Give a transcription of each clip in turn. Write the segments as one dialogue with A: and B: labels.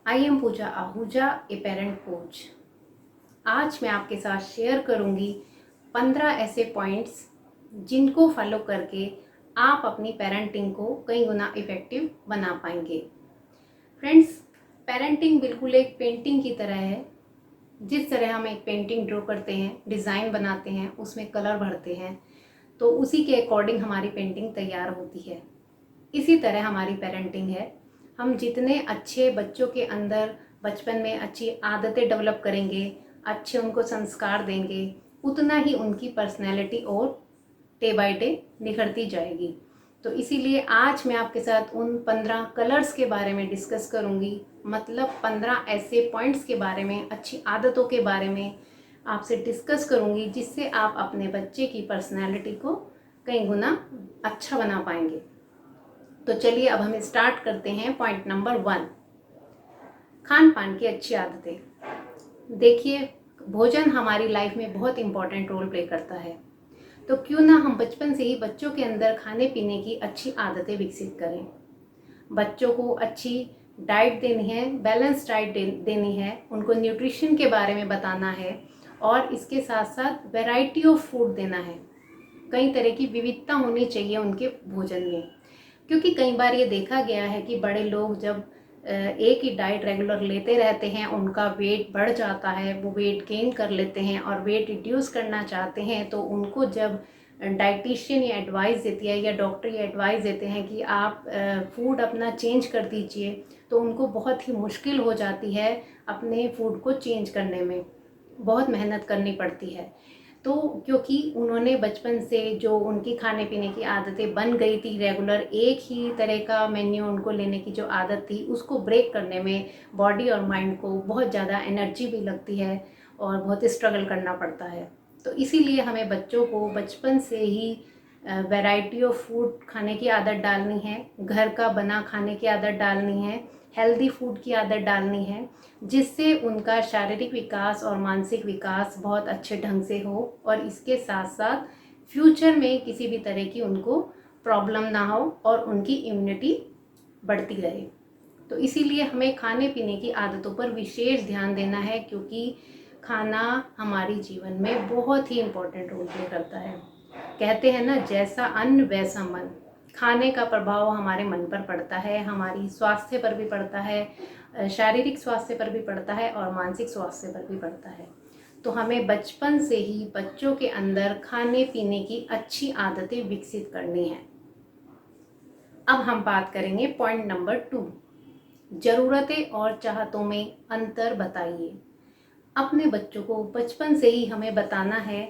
A: I am Pooja Ahuja, a parent coach. आज मैं आपके साथ शेयर करूंगी 15 ऐसे पॉइंट्स जिनको फॉलो करके आप अपनी पेरेंटिंग को कई गुना इफ़ेक्टिव बना पाएंगे। फ्रेंड्स, पेरेंटिंग बिल्कुल एक पेंटिंग की तरह है। जिस तरह हम एक पेंटिंग ड्रॉ करते हैं, डिज़ाइन बनाते हैं, उसमें कलर भरते हैं, तो उसी के अकॉर्डिंग हमारी पेंटिंग तैयार होती है। इसी तरह हमारी पेरेंटिंग है। हम जितने अच्छे बच्चों के अंदर बचपन में अच्छी आदतें डेवलप करेंगे, अच्छे उनको संस्कार देंगे, उतना ही उनकी पर्सनैलिटी और डे बाय डे निखरती जाएगी। तो इसीलिए आज मैं आपके साथ उन 15 कलर्स के बारे में डिस्कस करूंगी, मतलब 15 ऐसे पॉइंट्स के बारे में, अच्छी आदतों के बारे में आपसे डिस्कस करूंगी, जिससे आप अपने बच्चे की पर्सनैलिटी को कई गुना अच्छा बना पाएंगे। तो चलिए अब हम स्टार्ट करते हैं। पॉइंट नंबर 1, खान पान की अच्छी आदतें। देखिए, भोजन हमारी लाइफ में बहुत इंपॉर्टेंट रोल प्ले करता है, तो क्यों ना हम बचपन से ही बच्चों के अंदर खाने पीने की अच्छी आदतें विकसित करें। बच्चों को अच्छी डाइट देनी है, बैलेंस डाइट देनी है, उनको न्यूट्रिशन के बारे में बताना है और इसके साथ साथ वैरायटी ऑफ फूड देना है। कई तरह की विविधता होनी चाहिए उनके भोजन में, क्योंकि कई बार ये देखा गया है कि बड़े लोग जब एक ही डाइट रेगुलर लेते रहते हैं, उनका वेट बढ़ जाता है, वो वेट गेन कर लेते हैं और वेट रिड्यूस करना चाहते हैं, तो उनको जब डाइटिशियन ये एडवाइस देती है या डॉक्टर ये एडवाइस देते हैं कि आप फूड अपना चेंज कर दीजिए, तो उनको बहुत ही मुश्किल हो जाती है अपने फूड को चेंज करने में, बहुत मेहनत करनी पड़ती है। तो क्योंकि उन्होंने बचपन से जो उनकी खाने पीने की आदतें बन गई थी, रेगुलर एक ही तरह का मेन्यू उनको लेने की जो आदत थी, उसको ब्रेक करने में बॉडी और माइंड को बहुत ज़्यादा एनर्जी भी लगती है और बहुत स्ट्रगल करना पड़ता है। तो इसीलिए हमें बच्चों को बचपन से ही वैरायटी ऑफ फूड खाने की आदत डालनी है, घर का बना खाने की आदत डालनी है, हेल्दी फूड की आदत डालनी है, जिससे उनका शारीरिक विकास और मानसिक विकास बहुत अच्छे ढंग से हो और इसके साथ साथ फ्यूचर में किसी भी तरह की उनको प्रॉब्लम ना हो और उनकी इम्यूनिटी बढ़ती रहे। तो इसीलिए हमें खाने पीने की आदतों पर विशेष ध्यान देना है, क्योंकि खाना हमारी जीवन में बहुत ही इम्पोर्टेंट रोल प्ले करता है। कहते हैं ना, जैसा अन्न वैसा मन। खाने का प्रभाव हमारे मन पर पड़ता है, हमारी स्वास्थ्य पर भी पड़ता है, शारीरिक स्वास्थ्य पर भी पड़ता है और मानसिक स्वास्थ्य पर भी पड़ता है। तो हमें बचपन से ही बच्चों के अंदर खाने पीने की अच्छी आदतें विकसित करनी है। अब हम बात करेंगे पॉइंट नंबर 2, ज़रूरतें और चाहतों में अंतर बताइए। अपने बच्चों को बचपन से ही हमें बताना है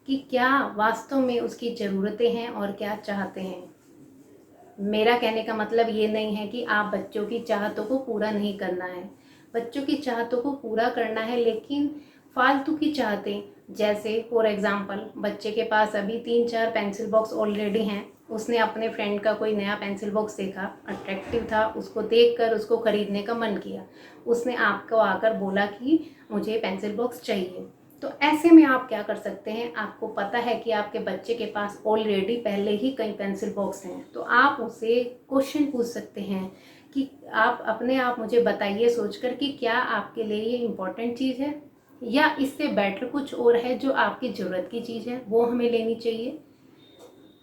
A: कि क्या वास्तव में उसकी ज़रूरतें हैं और क्या चाहते हैं। मेरा कहने का मतलब ये नहीं है कि आप बच्चों की चाहतों को पूरा नहीं करना है। बच्चों की चाहतों को पूरा करना है, लेकिन फालतू की चाहतें, जैसे फॉर एग्ज़ाम्पल बच्चे के पास अभी 3-4 पेंसिल बॉक्स ऑलरेडी हैं, उसने अपने फ्रेंड का कोई नया पेंसिल बॉक्स देखा, अट्रैक्टिव था, उसको देखकर उसको ख़रीदने का मन किया, उसने आपको आकर बोला कि मुझे पेंसिल बॉक्स चाहिए। तो ऐसे में आप क्या कर सकते हैं, आपको पता है कि आपके बच्चे के पास ऑलरेडी पहले ही कई पेंसिल बॉक्स हैं, तो आप उससे क्वेश्चन पूछ सकते हैं कि आप अपने आप मुझे बताइए सोचकर कि क्या आपके लिए ये इम्पोर्टेंट चीज़ है या इससे बेटर कुछ और है जो आपकी ज़रूरत की चीज़ है, वो हमें लेनी चाहिए।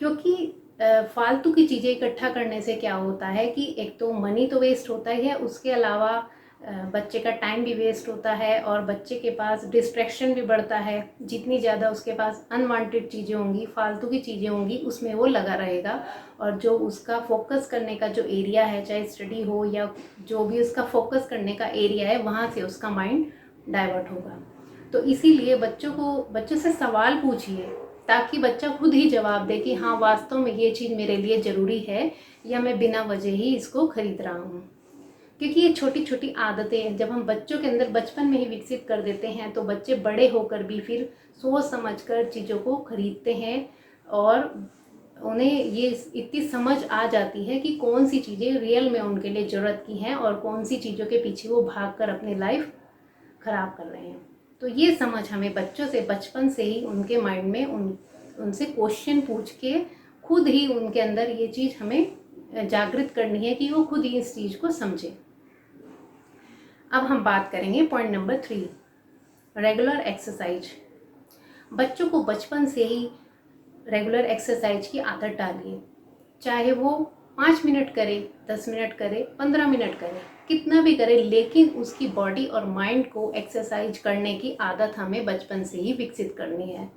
A: क्योंकि फालतू की चीज़ें इकट्ठा करने से क्या होता है कि एक तो मनी तो वेस्ट होता ही है, उसके अलावा बच्चे का टाइम भी वेस्ट होता है और बच्चे के पास डिस्ट्रैक्शन भी बढ़ता है। जितनी ज़्यादा उसके पास अनवांटेड चीज़ें होंगी, फालतू की चीज़ें होंगी, उसमें वो लगा रहेगा और जो उसका फोकस करने का जो एरिया है, चाहे स्टडी हो या जो भी उसका फोकस करने का एरिया है, वहाँ से उसका माइंड डाइवर्ट होगा। तो इसीलिए बच्चों से सवाल पूछिए, ताकि बच्चा खुद ही जवाब दे कि हाँ वास्तव में ये चीज़ मेरे लिए ज़रूरी है या मैं बिना वजह ही इसको खरीद रहा हूँ। क्योंकि ये छोटी छोटी आदतें जब हम बच्चों के अंदर बचपन में ही विकसित कर देते हैं, तो बच्चे बड़े होकर भी फिर सोच समझकर चीज़ों को खरीदते हैं और उन्हें ये इतनी समझ आ जाती है कि कौन सी चीज़ें रियल में उनके लिए ज़रूरत की हैं और कौन सी चीज़ों के पीछे वो भागकर अपनी लाइफ ख़राब कर रहे हैं। तो ये समझ हमें बच्चों से बचपन से ही उनके माइंड में उनसे क्वेश्चन पूछ के खुद ही उनके अंदर ये चीज़ हमें जागृत करनी है कि वो खुद ही इस चीज़ को समझे। अब हम बात करेंगे पॉइंट नंबर 3, रेगुलर एक्सरसाइज। बच्चों को बचपन से ही रेगुलर एक्सरसाइज की आदत डालिए, चाहे वो 5 मिनट करे, 10 मिनट करे, 15 मिनट करे, कितना भी करे, लेकिन उसकी बॉडी और माइंड को एक्सरसाइज करने की आदत हमें बचपन से ही विकसित करनी है।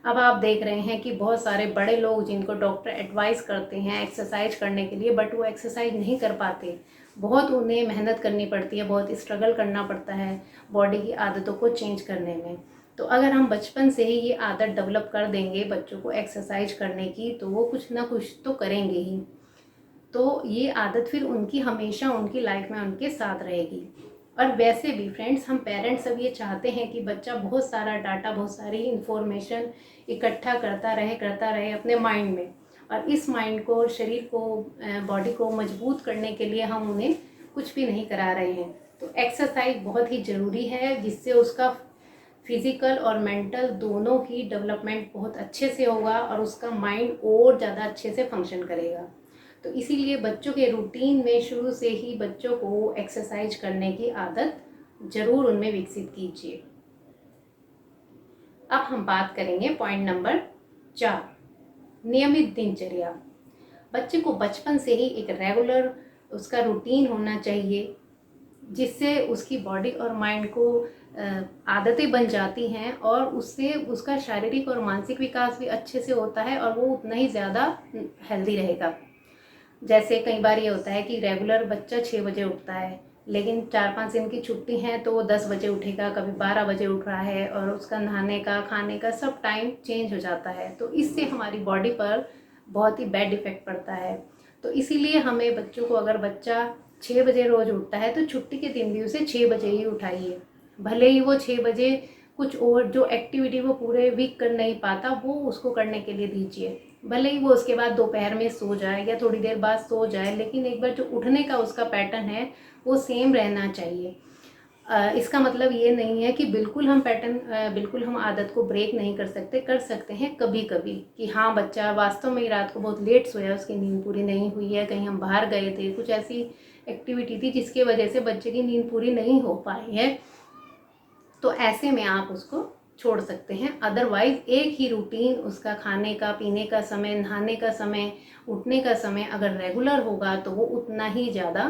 A: अब आप देख रहे हैं कि बहुत सारे बड़े लोग जिनको डॉक्टर एडवाइस करते हैं एक्सरसाइज करने के लिए, बट वो एक्सरसाइज नहीं कर पाते। बहुत उन्हें मेहनत करनी पड़ती है, बहुत स्ट्रगल करना पड़ता है बॉडी की आदतों को चेंज करने में। तो अगर हम बचपन से ही ये आदत डेवलप कर देंगे बच्चों को एक्सरसाइज करने की, तो वो कुछ ना कुछ तो करेंगे ही। तो ये आदत फिर उनकी हमेशा उनकी लाइफ में उनके साथ रहेगी। और वैसे भी फ्रेंड्स, हम पेरेंट्स सब ये चाहते हैं कि बच्चा बहुत सारा डाटा, बहुत सारी इंफॉर्मेशन इकट्ठा करता रहे अपने माइंड में, और इस माइंड को, शरीर को, बॉडी को मजबूत करने के लिए हम उन्हें कुछ भी नहीं करा रहे हैं। तो एक्सरसाइज बहुत ही ज़रूरी है, जिससे उसका फिज़िकल और मेंटल दोनों ही डेवलपमेंट बहुत अच्छे से होगा और उसका माइंड और ज़्यादा अच्छे से फंक्शन करेगा। तो इसीलिए बच्चों के रूटीन में शुरू से ही बच्चों को एक्सरसाइज करने की आदत ज़रूर उनमें विकसित कीजिए। अब हम बात करेंगे पॉइंट नंबर 4, नियमित दिनचर्या। बच्चे को बचपन से ही एक रेगुलर उसका रूटीन होना चाहिए, जिससे उसकी बॉडी और माइंड को आदतें बन जाती हैं, और उससे उसका शारीरिक और मानसिक विकास भी अच्छे से होता है और वो उतना ही ज़्यादा हेल्दी रहेगा। जैसे कई बार ये होता है कि रेगुलर बच्चा 6 बजे उठता है, लेकिन 4-5 दिन की छुट्टी है तो वो 10 बजे उठेगा, कभी 12 बजे उठ रहा है, और उसका नहाने का, खाने का सब टाइम चेंज हो जाता है। तो इससे हमारी बॉडी पर बहुत ही बैड इफ़ेक्ट पड़ता है। तो इसीलिए हमें बच्चों को, अगर बच्चा 6 बजे रोज़ उठता है तो छुट्टी के दिन भी उसे 6 बजे ही उठाइए। भले ही वो 6 बजे कुछ और जो एक्टिविटी वो पूरे वीक कर नहीं पाता, वो उसको करने के लिए दीजिए। भले ही वो उसके बाद दोपहर में सो जाए या थोड़ी देर बाद सो जाए, लेकिन एक बार जो उठने का उसका पैटर्न है वो सेम रहना चाहिए। इसका मतलब ये नहीं है कि बिल्कुल हम बिल्कुल हम आदत को ब्रेक नहीं कर सकते हैं कभी कभी, कि हाँ बच्चा वास्तव में रात को बहुत लेट सोया, उसकी नींद पूरी नहीं हुई है, कहीं हम बाहर गए थे, कुछ ऐसी एक्टिविटी थी जिसकी वजह से बच्चे की नींद पूरी नहीं हो पाई है, तो ऐसे में आप उसको छोड़ सकते हैं। अदरवाइज एक ही रूटीन उसका, खाने का, पीने का समय, नहाने का समय, उठने का समय अगर रेगुलर होगा तो वो उतना ही ज़्यादा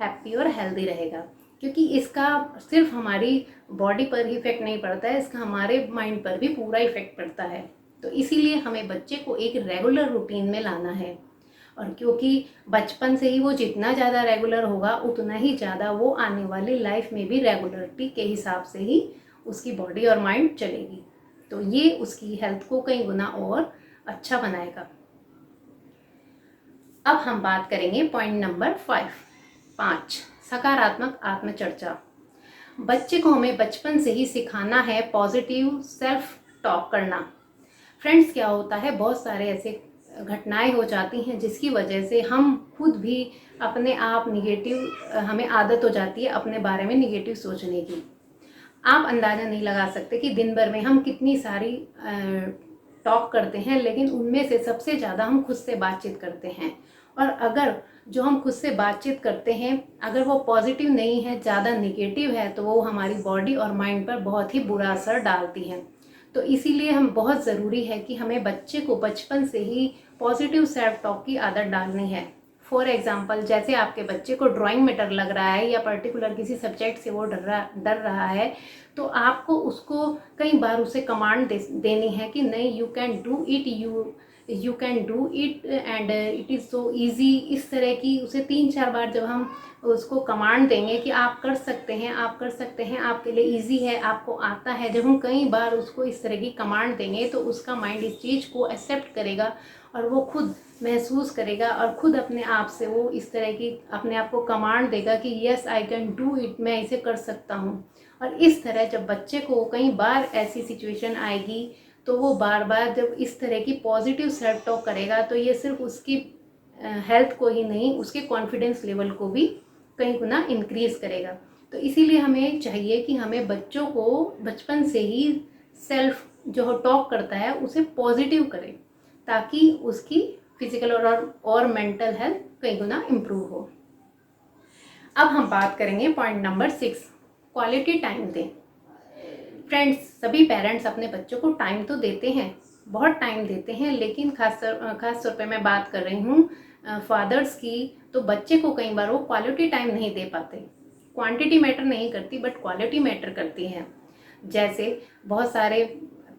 A: हैप्पी और हेल्दी रहेगा। क्योंकि इसका सिर्फ हमारी बॉडी पर ही इफेक्ट नहीं पड़ता है, इसका हमारे माइंड पर भी पूरा इफेक्ट पड़ता है। तो इसीलिए हमें बच्चे को एक रेगुलर रूटीन में लाना है, और क्योंकि बचपन से ही वो जितना ज़्यादा रेगुलर होगा उतना ही ज़्यादा वो आने वाली लाइफ में भी रेगुलरिटी के हिसाब से ही उसकी बॉडी और माइंड चलेगी। तो ये उसकी हेल्थ को कई गुना और अच्छा बनाएगा। अब हम बात करेंगे पॉइंट नंबर 5, सकारात्मक आत्मचर्चा। बच्चे को हमें बचपन से ही सिखाना है पॉजिटिव सेल्फ टॉक करना। फ्रेंड्स, क्या होता है, बहुत सारे ऐसे घटनाएं हो जाती हैं जिसकी वजह से हम खुद भी अपने आप निगेटिव, हमें आदत हो जाती है अपने बारे में निगेटिव सोचने की। आप अंदाज़ा नहीं लगा सकते कि दिन भर में हम कितनी सारी टॉक करते हैं, लेकिन उनमें से सबसे ज़्यादा हम खुद से बातचीत करते हैं। और अगर जो हम खुद से बातचीत करते हैं अगर वो पॉजिटिव नहीं है, ज़्यादा निगेटिव है, तो वो हमारी बॉडी और माइंड पर बहुत ही बुरा असर डालती हैं। तो इसीलिए हम बहुत ज़रूरी है कि हमें बच्चे को बचपन से ही पॉजिटिव सेल्फ टॉक की आदत डालनी है। फॉर एग्जाम्पल, जैसे आपके बच्चे को ड्राइंग में डर लग रहा है या पर्टिकुलर किसी सब्जेक्ट से वो डर रहा है, तो आपको उसको कई बार उसे कमांड देनी है कि नहीं, you can do it, you can do it and it is so easy. इस तरह की उसे 3-4 बार जब हम उसको कमांड देंगे कि आप कर सकते हैं, आप कर सकते हैं, आपके लिए ईजी है, आपको आता है, जब हम कई बार उसको इस तरह की कमांड देंगे तो उसका माइंड इस चीज़ को एक्सेप्ट करेगा और वो खुद महसूस करेगा और खुद अपने आप से वो इस तरह की अपने आप को कमांड देगा कि yes I can do it, मैं इसे कर सकता हूँ। और इस तरह जब बच्चे को कई बार ऐसी सिचुएशन आएगी तो वो बार बार जब इस तरह की पॉजिटिव सेल्फ टॉक करेगा तो ये सिर्फ उसकी हेल्थ को ही नहीं, उसके कॉन्फिडेंस लेवल को भी कई गुना इंक्रीज करेगा। तो इसीलिए हमें चाहिए कि हमें बच्चों को बचपन से ही सेल्फ जो टॉक करता है उसे पॉजिटिव करें, ताकि उसकी फिजिकल और मेंटल हेल्थ कई गुना इम्प्रूव हो। अब हम बात करेंगे पॉइंट नंबर 6, क्वालिटी टाइम दें। फ्रेंड्स, सभी पेरेंट्स अपने बच्चों को टाइम तो देते हैं, बहुत टाइम देते हैं, लेकिन खास तौर पे मैं बात कर रही हूँ फादर्स की, तो बच्चे को कई बार वो क्वालिटी टाइम नहीं दे पाते। क्वांटिटी मैटर नहीं करती बट क्वालिटी मैटर करती है। जैसे बहुत सारे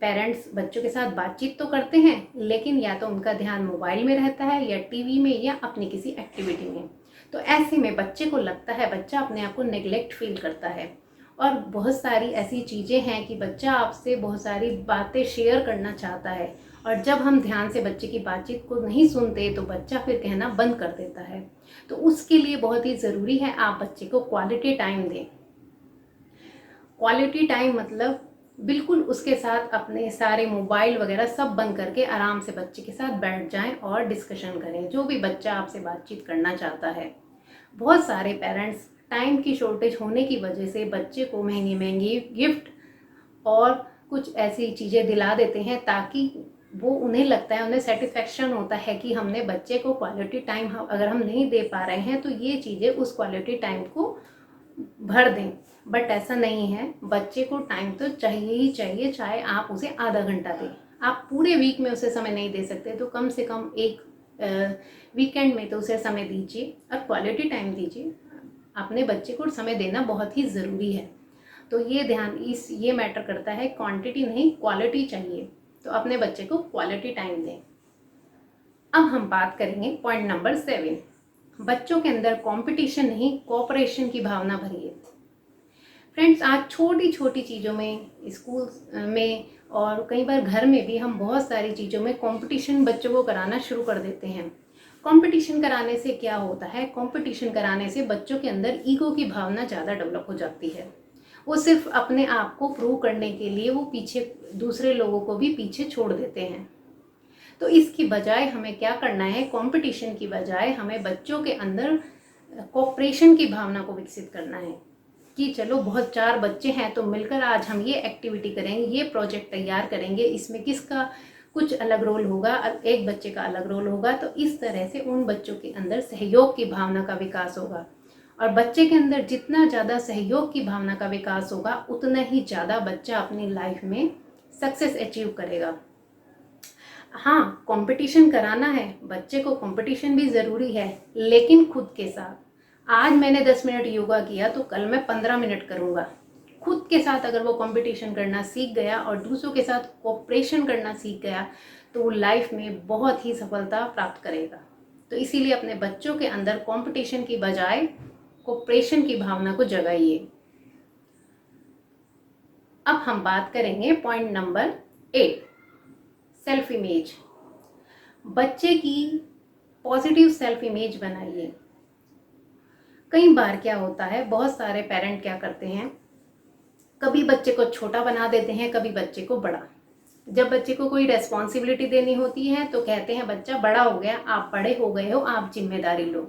A: पेरेंट्स बच्चों के साथ बातचीत तो करते हैं, लेकिन या तो उनका ध्यान मोबाइल में रहता है या टीवी में या अपनी किसी एक्टिविटी में। तो ऐसे में बच्चे को लगता है, बच्चा अपने आप को नेग्लेक्ट फील करता है। और बहुत सारी ऐसी चीज़ें हैं कि बच्चा आपसे बहुत सारी बातें शेयर करना चाहता है, और जब हम ध्यान से बच्चे की बातचीत को नहीं सुनते तो बच्चा फिर कहना बंद कर देता है। तो उसके लिए बहुत ही ज़रूरी है आप बच्चे को क्वालिटी टाइम दें। क्वालिटी टाइम मतलब बिल्कुल उसके साथ अपने सारे मोबाइल वगैरह सब बंद करके आराम से बच्चे के साथ बैठ जाएं और डिस्कशन करें, जो भी बच्चा आपसे बातचीत करना चाहता है। बहुत सारे पेरेंट्स टाइम की शॉर्टेज होने की वजह से बच्चे को महंगी महंगी गिफ्ट और कुछ ऐसी चीज़ें दिला देते हैं, ताकि वो उन्हें लगता है, उन्हें सेटिस्फेक्शन होता है कि हमने बच्चे को क्वालिटी टाइम अगर हम नहीं दे पा रहे हैं तो ये चीज़ें उस क्वालिटी टाइम को भर दें। बट ऐसा नहीं है, बच्चे को टाइम तो चाहिए ही चाहिए, चाहे आप उसे आधा घंटा दें। आप पूरे वीक में उसे समय नहीं दे सकते तो कम से कम एक वीकेंड में तो उसे समय दीजिए और क्वालिटी टाइम दीजिए। अपने बच्चे को समय देना बहुत ही ज़रूरी है। तो ये मैटर करता है, क्वांटिटी नहीं क्वालिटी चाहिए, तो अपने बच्चे को क्वालिटी टाइम दें। अब हम बात करेंगे पॉइंट नंबर 7, बच्चों के अंदर कंपटीशन नहीं कोऑपरेशन की भावना भरिए। फ्रेंड्स, आज छोटी छोटी चीज़ों में, स्कूल में और कई बार घर में भी हम बहुत सारी चीज़ों में कंपटीशन बच्चों को कराना शुरू कर देते हैं। कंपटीशन कराने से क्या होता है, कंपटीशन कराने से बच्चों के अंदर ईगो की भावना ज़्यादा डेवलप हो जाती है। वो सिर्फ अपने आप को प्रूव करने के लिए वो पीछे दूसरे लोगों को भी पीछे छोड़ देते हैं। तो इसकी बजाय हमें क्या करना है, कंपटीशन की बजाय हमें बच्चों के अंदर कोऑपरेशन की भावना को विकसित करना है कि चलो बहुत 4 बच्चे हैं तो मिलकर आज हम ये एक्टिविटी करेंगे, ये प्रोजेक्ट तैयार करेंगे, इसमें किसका कुछ अलग रोल होगा, एक बच्चे का अलग रोल होगा। तो इस तरह से उन बच्चों के अंदर सहयोग की भावना का विकास होगा, और बच्चे के अंदर जितना ज़्यादा सहयोग की भावना का विकास होगा उतना ही ज़्यादा बच्चा अपनी लाइफ में सक्सेस अचीव करेगा। हाँ, कंपटीशन कराना है, बच्चे को कंपटीशन भी ज़रूरी है, लेकिन खुद के साथ। आज मैंने 10 मिनट योगा किया तो कल मैं 15 मिनट करूँगा। खुद के साथ अगर वो कंपटीशन करना सीख गया और दूसरों के साथ कोऑपरेशन करना सीख गया तो वो लाइफ में बहुत ही सफलता प्राप्त करेगा। तो इसीलिए अपने बच्चों के अंदर कंपटीशन की बजाय कोऑपरेशन की भावना को जगाइए। अब हम बात करेंगे पॉइंट नंबर 8, सेल्फ इमेज। बच्चे की पॉजिटिव सेल्फ इमेज बनाइए। कई बार क्या होता है, बहुत सारे पेरेंट क्या करते हैं, कभी बच्चे को छोटा बना देते हैं, कभी बच्चे को बड़ा। जब बच्चे को कोई रेस्पॉन्सिबिलिटी देनी होती है तो कहते हैं बच्चा बड़ा हो गया, आप बड़े हो गए हो, आप जिम्मेदारी लो।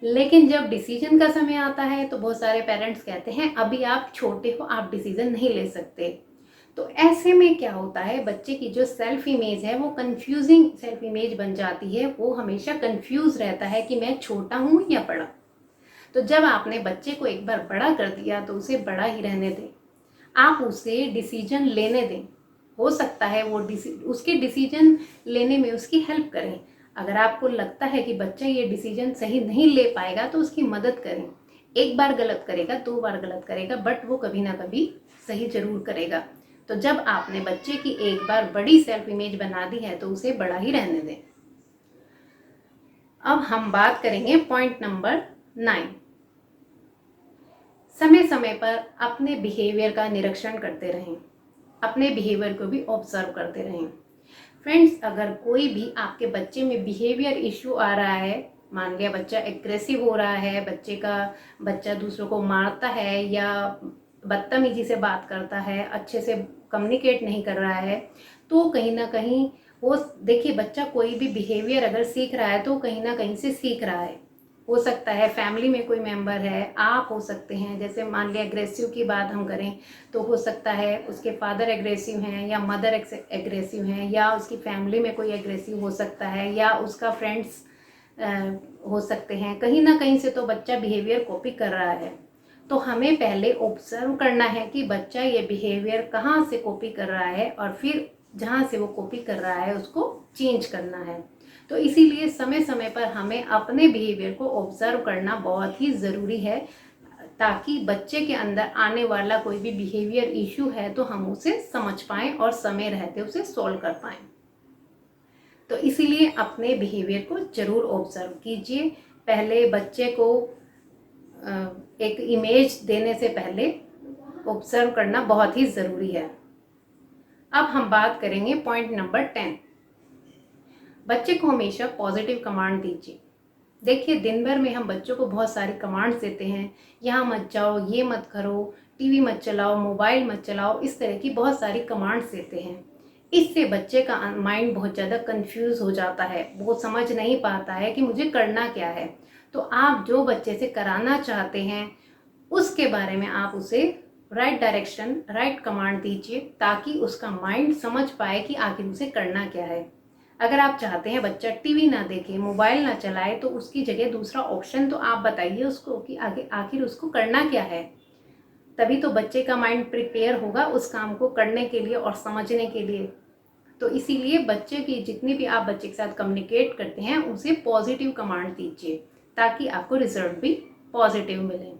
A: लेकिन जब डिसीजन का समय आता है तो बहुत सारे पेरेंट्स कहते हैं अभी आप छोटे हो, आप डिसीजन नहीं ले सकते। तो ऐसे में क्या होता है, बच्चे की जो सेल्फ इमेज है वो कंफ्यूजिंग सेल्फ इमेज बन जाती है। वो हमेशा कंफ्यूज रहता है कि मैं छोटा हूँ या बड़ा। तो जब आपने बच्चे को एक बार बड़ा कर दिया तो उसे बड़ा ही रहने दें, आप उसे डिसीजन लेने दें। हो सकता है वो उसके डिसीजन लेने में उसकी हेल्प करें। अगर आपको लगता है कि बच्चा ये डिसीजन सही नहीं ले पाएगा तो उसकी मदद करें। एक बार गलत करेगा, 2 बार गलत करेगा, बट वो कभी ना कभी सही जरूर करेगा। तो जब आपने बच्चे की एक बार बड़ी सेल्फ इमेज बना दी है तो उसे बड़ा ही रहने दें। अब हम बात करेंगे पॉइंट नंबर 9, समय समय पर अपने बिहेवियर का निरीक्षण करते रहें, अपने बिहेवियर को भी ऑब्जर्व करते रहें। फ्रेंड्स, अगर कोई भी आपके बच्चे में बिहेवियर इश्यू आ रहा है, मान लिया बच्चा एग्रेसिव हो रहा है, बच्चा दूसरों को मारता है या बदतमीजी से बात करता है, अच्छे से कम्युनिकेट नहीं कर रहा है, तो कहीं ना कहीं वो, देखिए बच्चा कोई भी बिहेवियर अगर सीख रहा है तो कहीं ना कहीं से सीख रहा है। हो सकता है फैमिली में कोई मेंबर है, आप हो सकते हैं, जैसे मान लिया एग्रेसिव की बात हम करें तो हो सकता है उसके फादर एग्रेसिव हैं या मदर एग्रेसिव हैं, या उसकी फैमिली में कोई एग्रेसिव हो सकता है, या उसका फ्रेंड्स हो सकते हैं। कहीं ना कहीं से तो बच्चा बिहेवियर कॉपी कर रहा है। तो हमें पहले ऑब्जर्व करना है कि बच्चा ये बिहेवियर कहाँ से कॉपी कर रहा है और फिर जहाँ से वो कॉपी कर रहा है उसको चेंज करना है। तो इसीलिए समय समय पर हमें अपने बिहेवियर को ऑब्जर्व करना बहुत ही ज़रूरी है, ताकि बच्चे के अंदर आने वाला कोई भी बिहेवियर इशू है तो हम उसे समझ पाएँ और समय रहते उसे सॉल्व कर पाएँ। तो इसीलिए अपने बिहेवियर को ज़रूर ऑब्जर्व कीजिए। पहले बच्चे को एक इमेज देने से पहले ऑब्जर्व करना बहुत ही ज़रूरी है। अब हम बात करेंगे पॉइंट नंबर 10। बच्चे को हमेशा पॉजिटिव कमांड दीजिए। देखिए, दिन भर में हम बच्चों को बहुत सारी कमांड्स देते हैं, यहाँ मत जाओ, ये मत करो, टीवी मत चलाओ, मोबाइल मत चलाओ, इस तरह की बहुत सारी कमांड्स देते हैं। इससे बच्चे का माइंड बहुत ज़्यादा कंफ्यूज हो जाता है, वो समझ नहीं पाता है कि मुझे करना क्या है। तो आप जो बच्चे से कराना चाहते हैं उसके बारे में आप उसे राइट डायरेक्शन, राइट कमांड दीजिए, ताकि उसका माइंड समझ पाए कि आखिर उसे करना क्या है। अगर आप चाहते हैं बच्चा टीवी ना देखे, मोबाइल ना चलाए, तो उसकी जगह दूसरा ऑप्शन तो आप बताइए उसको कि आगे आखिर उसको करना क्या है। तभी तो बच्चे का माइंड प्रिपेयर होगा उस काम को करने के लिए और समझने के लिए। तो इसीलिए बच्चे की जितनी भी आप बच्चे के साथ कम्युनिकेट करते हैं उसे पॉजिटिव कमांड दीजिए, ताकि आपको रिजल्ट भी पॉजिटिव मिले।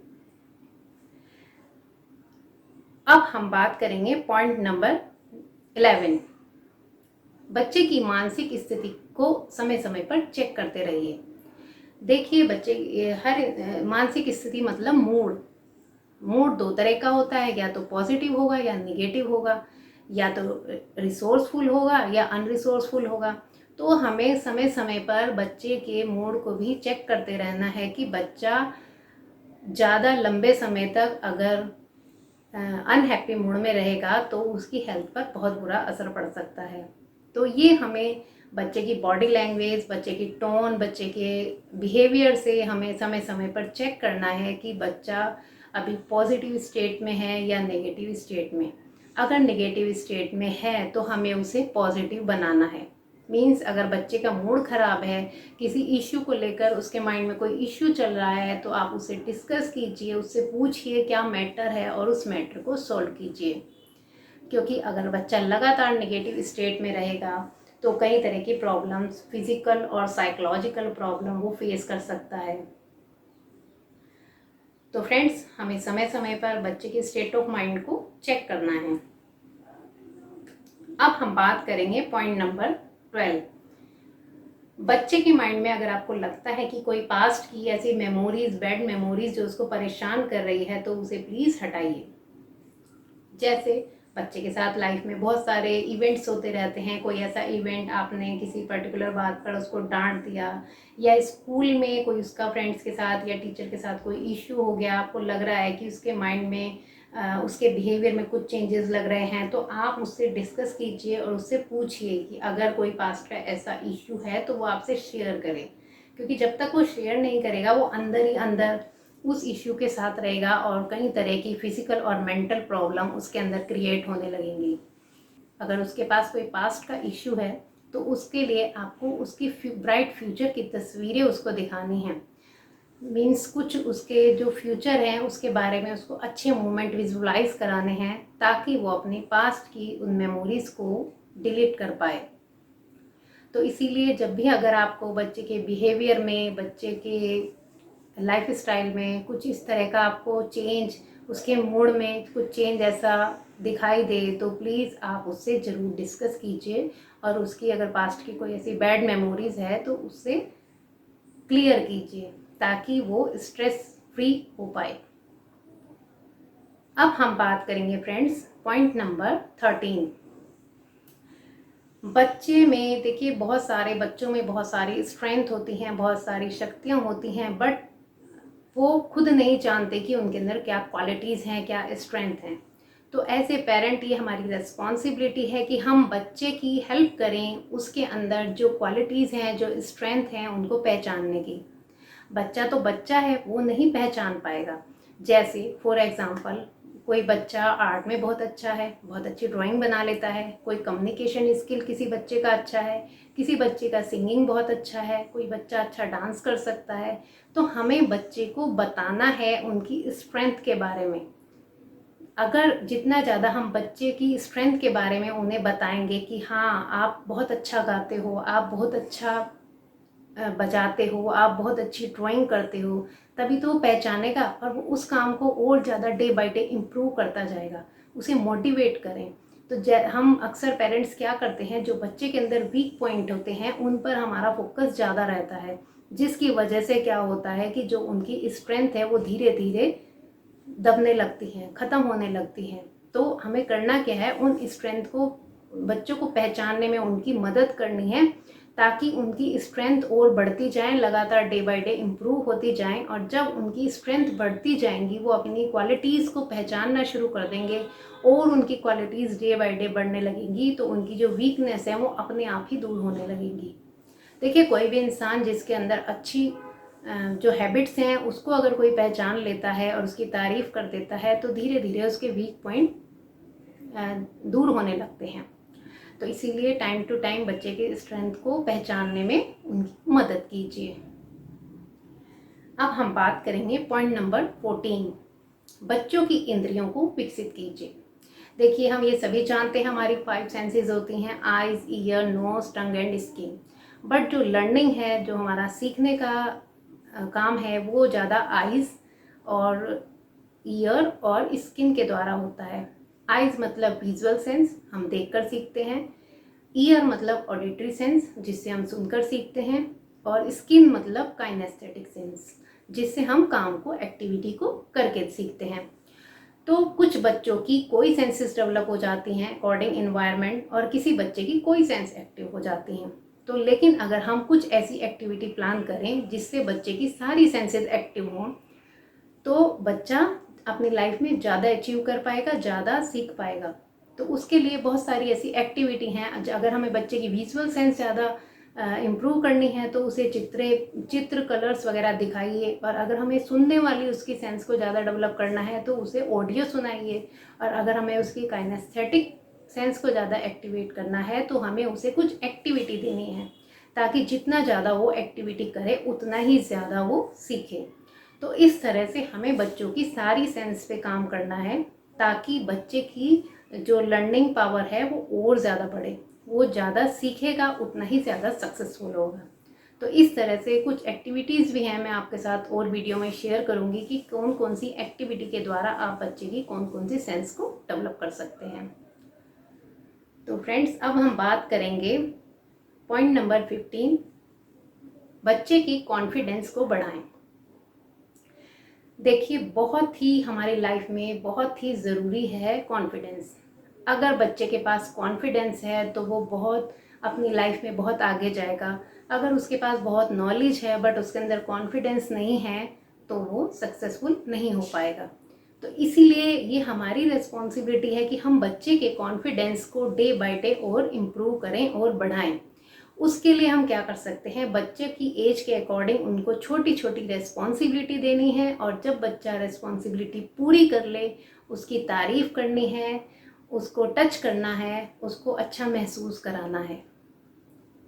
A: अब हम बात करेंगे पॉइंट नंबर 11। बच्चे की मानसिक स्थिति को समय समय पर चेक करते रहिए। देखिए, बच्चे हर मानसिक स्थिति मतलब मूड दो तरह का होता है, या तो पॉजिटिव होगा या निगेटिव होगा, या तो रिसोर्सफुल होगा या अनरिसोर्सफुल होगा। तो हमें समय समय पर बच्चे के मूड को भी चेक करते रहना है कि बच्चा ज़्यादा लंबे समय तक अगर अनहैप्पी मूड में रहेगा तो उसकी हेल्थ पर बहुत बुरा असर पड़ सकता है। तो ये हमें बच्चे की बॉडी लैंग्वेज, बच्चे की टोन, बच्चे के बिहेवियर से हमें समय समय पर चेक करना है कि बच्चा अभी पॉजिटिव स्टेट में है या नेगेटिव स्टेट में। अगर नेगेटिव स्टेट में है तो हमें उसे पॉजिटिव बनाना है। मीन्स अगर बच्चे का मूड ख़राब है, किसी इश्यू को लेकर उसके माइंड में कोई इश्यू चल रहा है, तो आप उसे डिस्कस कीजिए, उससे पूछिए क्या मैटर है और उस मैटर को सॉल्व कीजिए। क्योंकि अगर बच्चा लगातार नेगेटिव स्टेट में रहेगा तो कई तरह की प्रॉब्लम्स, फिजिकल और साइकोलॉजिकल प्रॉब्लम वो फेस कर सकता है। तो फ्रेंड्स, हमें समय समय पर बच्चे के स्टेट ऑफ माइंड को चेक करना है। अब हम बात करेंगे पॉइंट नंबर 12। बच्चे के माइंड में अगर आपको लगता है कि कोई पास्ट की ऐसी मेमोरीज, बैड मेमोरीज जो उसको परेशान कर रही है, तो उसे प्लीज़ हटाइए। जैसे बच्चे के साथ लाइफ में बहुत सारे इवेंट्स होते रहते हैं। कोई ऐसा इवेंट, आपने किसी पर्टिकुलर बात पर उसको डांट दिया, या स्कूल में कोई उसका फ्रेंड्स के साथ या टीचर के साथ कोई इश्यू हो गया, आपको लग रहा है कि उसके माइंड में उसके बिहेवियर में कुछ चेंजेस लग रहे हैं, तो आप उससे डिस्कस कीजिए और उससे पूछिए कि अगर कोई पास्ट का ऐसा इश्यू है तो वो आपसे शेयर करे। क्योंकि जब तक वो शेयर नहीं करेगा वो अंदर ही अंदर उस इश्यू के साथ रहेगा और कई तरह की फिजिकल और मेंटल प्रॉब्लम उसके अंदर क्रिएट होने लगेंगी। अगर उसके पास कोई पास्ट का इश्यू है तो उसके लिए आपको उसकी ब्राइट फ्यूचर की तस्वीरें उसको दिखानी हैं। मीन्स कुछ उसके जो फ्यूचर हैं उसके बारे में उसको अच्छे मोमेंट विजुलाइज कराने हैं, ताकि वो अपनी पास्ट की उन मेमोरीज को डिलीट कर पाए। तो इसीलिए जब भी अगर आपको बच्चे के बिहेवियर में, बच्चे के लाइफ स्टाइल में कुछ इस तरह का आपको चेंज, उसके मूड में कुछ चेंज ऐसा दिखाई दे, तो प्लीज़ आप उससे ज़रूर डिस्कस कीजिए और उसकी अगर पास्ट की कोई ऐसी बैड मेमोरीज है तो उससे क्लियर कीजिए, ताकि वो स्ट्रेस फ्री हो पाए। अब हम बात करेंगे फ्रेंड्स पॉइंट नंबर 13। बच्चे में देखिए, बहुत सारे बच्चों में बहुत सारी स्ट्रेंथ होती हैं, बहुत सारी शक्तियाँ होती हैं, बट वो खुद नहीं जानते कि उनके अंदर क्या क्वालिटीज़ हैं, क्या स्ट्रेंथ हैं। तो एज ए पेरेंट ये हमारी रिस्पॉन्सिबिलिटी है कि हम बच्चे की हेल्प करें, उसके अंदर जो क्वालिटीज़ हैं, जो स्ट्रेंथ हैं, उनको पहचानने की। बच्चा तो बच्चा है, वो नहीं पहचान पाएगा। जैसे फॉर एग्ज़ाम्पल कोई बच्चा आर्ट में बहुत अच्छा है, बहुत अच्छी ड्राइंग बना लेता है, कोई कम्युनिकेशन स्किल किसी बच्चे का अच्छा है, किसी बच्चे का सिंगिंग बहुत अच्छा है, कोई बच्चा अच्छा डांस कर सकता है। तो हमें बच्चे को बताना है उनकी स्ट्रेंथ के बारे में। अगर जितना ज़्यादा हम बच्चे की स्ट्रेंथ के बारे में उन्हें बताएंगे कि हाँ आप बहुत अच्छा गाते हो, आप बहुत अच्छा बजाते हो, आप बहुत अच्छी ड्राइंग करते हो, तभी तो वो पहचानेगा और वो उस काम को और ज़्यादा डे बाय डे इम्प्रूव करता जाएगा। उसे मोटिवेट करें। तो हम अक्सर पेरेंट्स क्या करते हैं, जो बच्चे के अंदर वीक पॉइंट होते हैं उन पर हमारा फोकस ज़्यादा रहता है, जिसकी वजह से क्या होता है कि जो उनकी स्ट्रेंथ है वो धीरे धीरे दबने लगती हैं, ख़त्म होने लगती हैं। तो हमें करना क्या है, उन स्ट्रेंथ को बच्चों को पहचानने में उनकी मदद करनी है, ताकि उनकी स्ट्रेंथ और बढ़ती जाए, लगातार डे बाय डे इम्प्रूव होती जाएं। और जब उनकी स्ट्रेंथ बढ़ती जाएंगी वो अपनी क्वालिटीज़ को पहचानना शुरू कर देंगे और उनकी क्वालिटीज़ डे बाय डे बढ़ने लगेंगी, तो उनकी जो वीकनेस है वो अपने आप ही दूर होने लगेंगी। देखिए, कोई भी इंसान जिसके अंदर अच्छी जो हैबिट्स हैं उसको अगर कोई पहचान लेता है और उसकी तारीफ़ कर देता है, तो धीरे धीरे उसके वीक पॉइंट दूर होने लगते हैं। तो इसीलिए टाइम टू टाइम बच्चे के स्ट्रेंथ को पहचानने में उनकी मदद कीजिए। अब हम बात करेंगे पॉइंट नंबर 14, बच्चों की इंद्रियों को विकसित कीजिए। देखिए, हम ये सभी जानते हैं हमारी 5 सेंसेस होती हैं, eyes, ear, nose, tongue and skin. But जो लर्निंग है, जो हमारा सीखने का काम है, वो ज़्यादा आइज़ और ईयर और स्किन के द्वारा होता है। आइज़ मतलब विजुअल सेंस, हम देखकर सीखते हैं। ईयर मतलब ऑडिटरी सेंस, जिससे हम सुनकर सीखते हैं। और स्किन मतलब काइनेस्थेटिक सेंस, जिससे हम काम को, एक्टिविटी को करके सीखते हैं। तो कुछ बच्चों की कोई सेंसेस डेवलप हो जाती हैं अकॉर्डिंग इन्वायरमेंट, और किसी बच्चे की कोई सेंस एक्टिव हो जाती हैं। तो लेकिन अगर हम कुछ ऐसी एक्टिविटी प्लान करें जिससे बच्चे की सारी सेंसेस एक्टिव हों, तो बच्चा अपनी लाइफ में ज़्यादा अचीव कर पाएगा, ज़्यादा सीख पाएगा। तो उसके लिए बहुत सारी ऐसी एक्टिविटी हैं। अगर हमें बच्चे की विजुअल सेंस ज़्यादा इम्प्रूव करनी है, तो उसे चित्र कलर्स वगैरह दिखाइए। और अगर हमें सुनने वाली उसकी सेंस को ज़्यादा डेवलप करना है, तो उसे ऑडियो सुनाइए। और अगर हमें उसकी काइनेस्थेटिक सेंस को ज़्यादा एक्टिवेट करना है, तो हमें उसे कुछ एक्टिविटी देनी है, ताकि जितना ज़्यादा वो एक्टिविटी करे उतना ही ज़्यादा वो सीखे। तो इस तरह से हमें बच्चों की सारी सेंस पे काम करना है, ताकि बच्चे की जो लर्निंग पावर है वो और ज़्यादा बढ़े। वो ज़्यादा सीखेगा, उतना ही ज़्यादा सक्सेसफुल होगा। तो इस तरह से कुछ एक्टिविटीज़ भी हैं, मैं आपके साथ और वीडियो में शेयर करूँगी कि कौन कौन सी एक्टिविटी के द्वारा आप बच्चे की कौन कौन सी सेंस को डेवलप कर सकते हैं। तो फ्रेंड्स, अब हम बात करेंगे पॉइंट नंबर 15, बच्चे की कॉन्फिडेंस को बढ़ाएं। देखिए, बहुत ही हमारी लाइफ में बहुत ही ज़रूरी है कॉन्फिडेंस। अगर बच्चे के पास कॉन्फिडेंस है तो वो बहुत अपनी लाइफ में बहुत आगे जाएगा। अगर उसके पास बहुत नॉलेज है बट उसके अंदर कॉन्फिडेंस नहीं है, तो वो सक्सेसफुल नहीं हो पाएगा। तो इसीलिए ये हमारी रिस्पॉन्सिबिलिटी है कि हम बच्चे के कॉन्फिडेंस को डे बाय डे और इम्प्रूव करें और बढ़ाएं। उसके लिए हम क्या कर सकते हैं, बच्चे की एज के अकॉर्डिंग उनको छोटी छोटी रिस्पॉन्सिबिलिटी देनी है। और जब बच्चा रिस्पॉन्सिबिलिटी पूरी कर ले, उसकी तारीफ करनी है, उसको टच करना है, उसको अच्छा महसूस कराना है।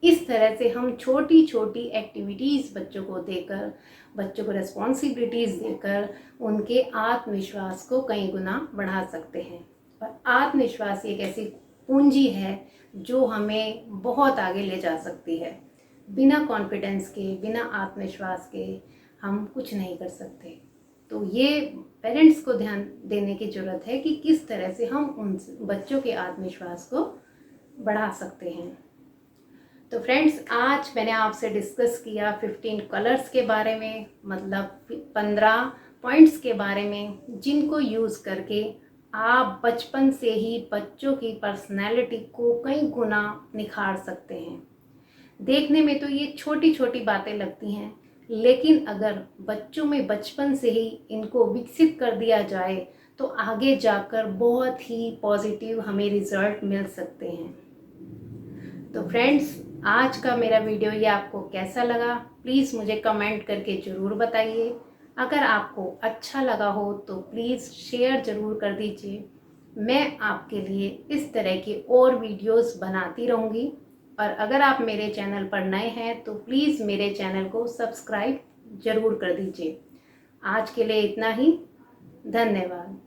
A: इस तरह से हम छोटी छोटी एक्टिविटीज़ बच्चों को देकर, बच्चों को रिस्पॉन्सिबिलिटीज़ देकर उनके आत्मविश्वास को कई गुना बढ़ा सकते हैं। और आत्मविश्वास एक ऐसी पूंजी है जो हमें बहुत आगे ले जा सकती है। बिना कॉन्फिडेंस के, बिना आत्मविश्वास के हम कुछ नहीं कर सकते। तो ये पेरेंट्स को ध्यान देने की ज़रूरत है कि किस तरह से हम उन बच्चों के आत्मविश्वास को बढ़ा सकते हैं। तो फ्रेंड्स, आज मैंने आपसे डिस्कस किया 15 कलर्स के बारे में, मतलब 15 पॉइंट्स के बारे में, जिनको यूज़ करके आप बचपन से ही बच्चों की पर्सनैलिटी को कई गुना निखार सकते हैं। देखने में तो ये छोटी छोटी बातें लगती हैं, लेकिन अगर बच्चों में बचपन से ही इनको विकसित कर दिया जाए, तो आगे जाकर बहुत ही पॉजिटिव हमें रिजल्ट मिल सकते हैं। तो फ्रेंड्स, आज का मेरा वीडियो ये आपको कैसा लगा, प्लीज़ मुझे कमेंट करके ज़रूर बताइए। अगर आपको अच्छा लगा हो तो प्लीज़ शेयर ज़रूर कर दीजिए। मैं आपके लिए इस तरह के और वीडियोस बनाती रहूँगी। और अगर आप मेरे चैनल पर नए हैं तो प्लीज़ मेरे चैनल को सब्सक्राइब ज़रूर कर दीजिए। आज के लिए इतना ही। धन्यवाद।